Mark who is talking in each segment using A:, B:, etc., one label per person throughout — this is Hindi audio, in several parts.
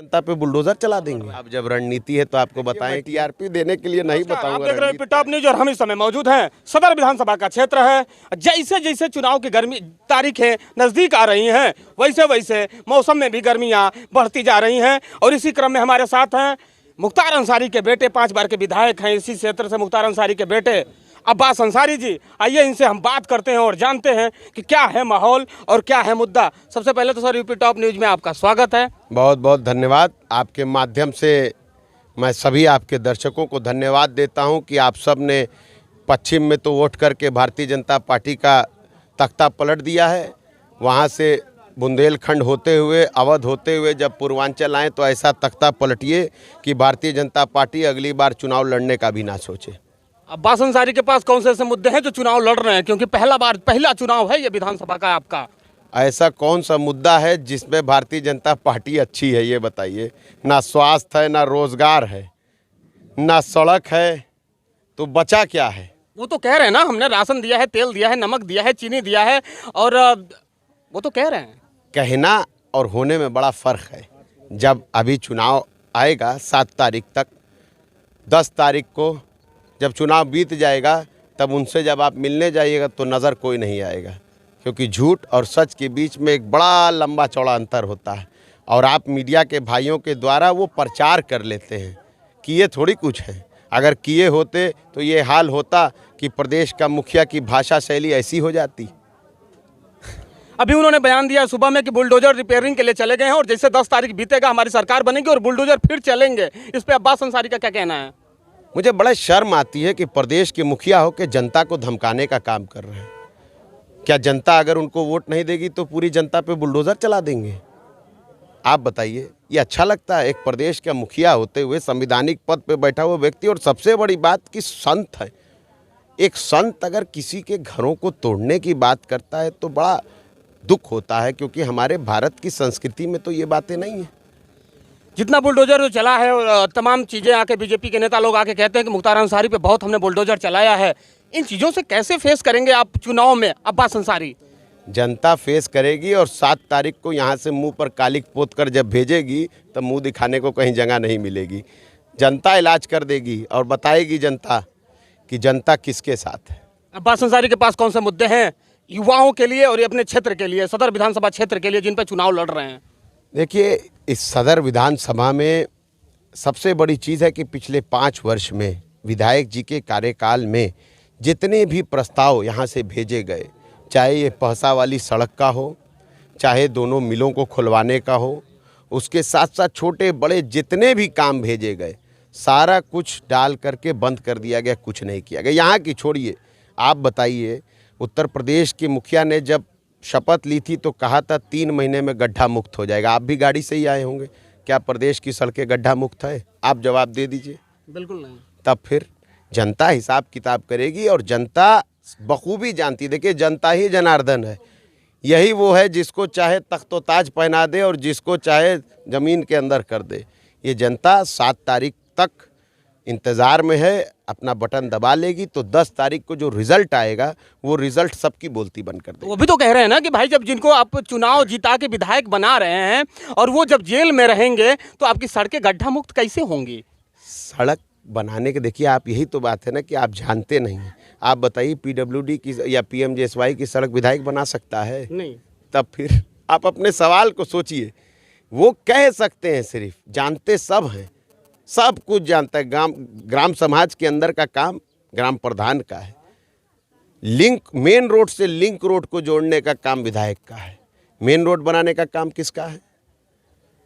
A: जनता पे बुलडोजर चला देंगे। अब जब रणनीति है तो आपको बताएं, टीआरपी देने के लिए नहीं
B: आप
A: बताऊंगा।
B: देख रहे हैं पिटाप न्यूज और हम इस समय मौजूद हैं सदर विधानसभा का क्षेत्र है। जैसे जैसे चुनाव की गर्मी तारीखें नजदीक आ रही हैं वैसे वैसे मौसम में भी गर्मियां बढ़ती जा रही हैं। और इसी क्रम में हमारे साथ हैं मुख्तार अंसारी के बेटे, 5 बार के विधायक हैं इसी क्षेत्र से, मुख्तार अंसारी के बेटे अब्बास अंसारी जी। आइए इनसे हम बात करते हैं और जानते हैं कि क्या है माहौल और क्या है मुद्दा। सबसे पहले तो सर यूपी टॉप न्यूज में आपका स्वागत है।
A: बहुत बहुत धन्यवाद। आपके माध्यम से मैं सभी आपके दर्शकों को धन्यवाद देता हूं कि आप सब ने पश्चिम में तो वोट करके भारतीय जनता पार्टी का तख्ता पलट दिया है। वहां से बुंदेलखंड होते हुए, अवध होते हुए जब पूर्वांचल आए तो ऐसा तख्ता पलटिए कि भारतीय जनता पार्टी अगली बार चुनाव लड़ने का भी ना सोचे।
B: अब्बास अंसारी के पास कौन से ऐसे मुद्दे हैं जो चुनाव लड़ रहे हैं, क्योंकि पहला चुनाव है ये विधानसभा का आपका?
A: ऐसा कौन सा मुद्दा है जिसमें भारतीय जनता पार्टी अच्छी है, ये बताइए। ना स्वास्थ्य है, ना रोजगार है, ना सड़क है, तो बचा क्या है?
B: वो तो कह रहे हैं ना, हमने राशन दिया है, तेल दिया है, नमक दिया है, चीनी दिया है, और वो तो कह रहे हैं।
A: कहना और होने में बड़ा फर्क है। जब अभी चुनाव आएगा 7 तारीख तक, 10 तारीख को जब चुनाव बीत जाएगा तब उनसे जब आप मिलने जाइएगा तो नज़र कोई नहीं आएगा, क्योंकि झूठ और सच के बीच में एक बड़ा लंबा चौड़ा अंतर होता है। और आप मीडिया के भाइयों के द्वारा वो प्रचार कर लेते हैं कि ये थोड़ी कुछ है। अगर किए होते तो ये हाल होता कि प्रदेश का मुखिया की भाषा शैली ऐसी हो जाती।
B: अभी उन्होंने बयान दिया सुबह में कि बुलडोजर रिपेयरिंग के लिए चले गए हैं और जैसे 10 तारीख बीतेगा हमारी सरकार बनेगी और बुलडोजर फिर चलेंगे। इस पे अब्बास अंसारी का क्या कहना है?
A: मुझे बड़ा शर्म आती है कि प्रदेश के मुखिया हो के जनता को धमकाने का काम कर रहे हैं। क्या जनता अगर उनको वोट नहीं देगी तो पूरी जनता पे बुलडोजर चला देंगे? आप बताइए, ये अच्छा लगता है? एक प्रदेश का मुखिया होते हुए, संवैधानिक पद पे बैठा हुआ व्यक्ति, और सबसे बड़ी बात कि संत है। एक संत अगर किसी के घरों को तोड़ने की बात करता है तो बड़ा दुख होता है, क्योंकि हमारे भारत की संस्कृति में तो ये बातें नहीं है।
B: जितना बुलडोजर जो चला है और तमाम चीज़ें आके बीजेपी के नेता लोग आके कहते हैं कि मुख्तार अंसारी पे बहुत हमने बुलडोजर चलाया है। इन चीज़ों से कैसे फेस करेंगे आप चुनाव में अब्बास अंसारी?
A: जनता फेस करेगी और 7 तारीख को यहाँ से मुंह पर कालिक पोत कर जब भेजेगी तब मुंह दिखाने को कहीं जगह नहीं मिलेगी। जनता इलाज कर देगी और बताएगी जनता कि जनता किसके साथ है।
B: अब्बास अंसारी के पास कौन से मुद्दे हैं युवाओं के लिए और ये अपने क्षेत्र के लिए, सदर विधानसभा क्षेत्र के लिए, जिन पर चुनाव लड़ रहे हैं?
A: देखिए, इस सदर विधानसभा में सबसे बड़ी चीज़ है कि पिछले 5 वर्ष में विधायक जी के कार्यकाल में जितने भी प्रस्ताव यहाँ से भेजे गए, चाहे ये पहसा वाली सड़क का हो, चाहे दोनों मिलों को खुलवाने का हो, उसके साथ साथ छोटे बड़े जितने भी काम भेजे गए, सारा कुछ डाल करके बंद कर दिया गया, कुछ नहीं किया गया। यहाँ की छोड़िए, आप बताइए, उत्तर प्रदेश के मुखिया ने जब शपथ ली थी तो कहा था 3 महीने में गड्ढा मुक्त हो जाएगा। आप भी गाड़ी से ही आए होंगे, क्या प्रदेश की सड़कें गड्ढा मुक्त है? आप जवाब दे दीजिए।
B: बिल्कुल नहीं।
A: तब फिर जनता हिसाब किताब करेगी और जनता बखूबी जानती। देखिए, जनता ही जनार्दन है। यही वो है जिसको चाहे तख्तो ताज पहना दे और जिसको चाहे ज़मीन के अंदर कर दे। ये जनता 7 तारीख तक इंतज़ार में है, अपना बटन दबा लेगी तो 10 तारीख को जो रिज़ल्ट आएगा वो रिज़ल्ट सबकी बोलती बंद कर देगा।
B: वो भी तो कह रहे हैं ना कि भाई जब जिनको आप चुनाव जिता के विधायक बना रहे हैं और वो जब जेल में रहेंगे तो आपकी सड़कें गड्ढा मुक्त कैसे होंगी?
A: सड़क बनाने के, देखिए आप, यही तो बात है ना कि आप जानते नहीं हैं। आप बताइए, पीडब्ल्यूडी की या पीएमजेएसवाई की सड़क विधायक बना सकता है?
B: नहीं।
A: तब फिर आप अपने सवाल को सोचिए। वो कह सकते हैं, सिर्फ जानते सब हैं, सब कुछ जानता है। ग्राम समाज के अंदर का काम ग्राम प्रधान का है। लिंक, मेन रोड से लिंक रोड को जोड़ने का काम विधायक का है। मेन रोड बनाने का काम किसका है?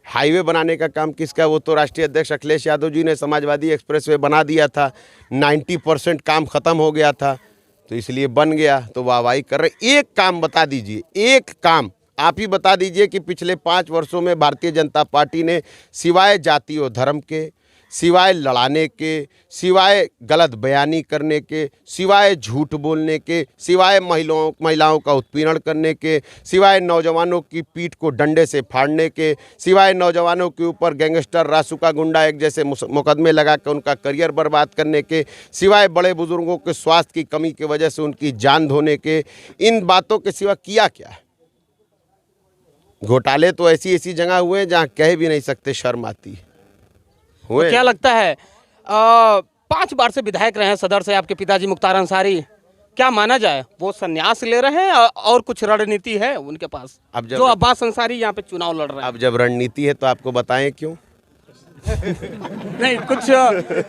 A: हाईवे बनाने का काम किसका है? वो तो राष्ट्रीय अध्यक्ष अखिलेश यादव जी ने समाजवादी एक्सप्रेसवे बना दिया था, 90% काम ख़त्म हो गया था, तो इसलिए बन गया, तो वाहवाही कर रहे। एक काम बता दीजिए, एक काम आप ही बता दीजिए कि पिछले 5 वर्षों में भारतीय जनता पार्टी ने सिवाय जाति और धर्म के, सिवाय लड़ाने के, सिवाय गलत बयानी करने के, सिवाय झूठ बोलने के, सिवाय महिलाओं का उत्पीड़न करने के, सिवाय नौजवानों की पीठ को डंडे से फाड़ने के, सिवाय नौजवानों के ऊपर गैंगस्टर, रासुका, गुंडा एक जैसे मुकदमे लगा कर उनका करियर बर्बाद करने के, सिवाय बड़े बुजुर्गों के स्वास्थ्य की कमी की वजह से उनकी जान धोने के, इन बातों के सिवा किया क्या है? घोटाले तो ऐसी ऐसी जगह हुए हैं जहाँ कह भी नहीं सकते, शर्म आती है। हुए
B: क्या लगता है 5 बार से विधायक रहे हैं सदर से आपके पिताजी मुख्तार अंसारी, क्या माना जाए वो संन्यास ले रहे हैं और कुछ रणनीति है उनके पास?
A: अब जब
B: जो अब्बास अंसारी यहाँ पे चुनाव लड़ रहे हैं।
A: अब जब रणनीति है तो आपको बताएं क्यों?
B: नहीं, कुछ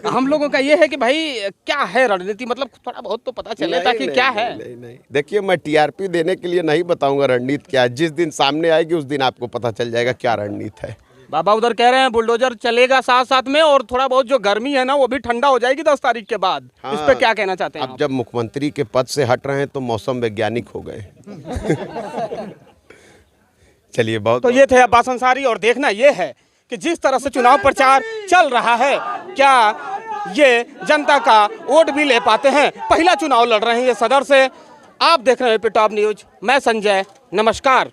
B: हम लोगों का ये है कि भाई क्या है रणनीति, मतलब थोड़ा बहुत तो पता चले ताकि क्या है।
A: नहीं, देखिए मैं टीआरपी देने के लिए नहीं बताऊंगा रणनीति क्या है। जिस दिन सामने आएगी उस दिन आपको पता चल जाएगा क्या रणनीति है।
B: बाबा उधर कह रहे हैं बुलडोजर चलेगा साथ साथ में, और थोड़ा बहुत जो गर्मी है ना वो भी ठंडा हो जाएगी 10 तारीख के बाद।
A: हाँ,
B: इस पे क्या कहना चाहते हैं
A: अब
B: आप?
A: जब मुख्यमंत्री के पद से हट रहे हैं तो मौसम वैज्ञानिक हो गए। चलिए, बहुत
B: तो ये थे अब्बास अंसारी, और देखना ये है कि जिस तरह से चुनाव प्रचार चल रहा है क्या ये जनता का वोट भी ले पाते हैं। पहला चुनाव लड़ रहे हैं ये सदर से। आप देख रहे हैं एपी टॉप न्यूज, मैं संजय, नमस्कार।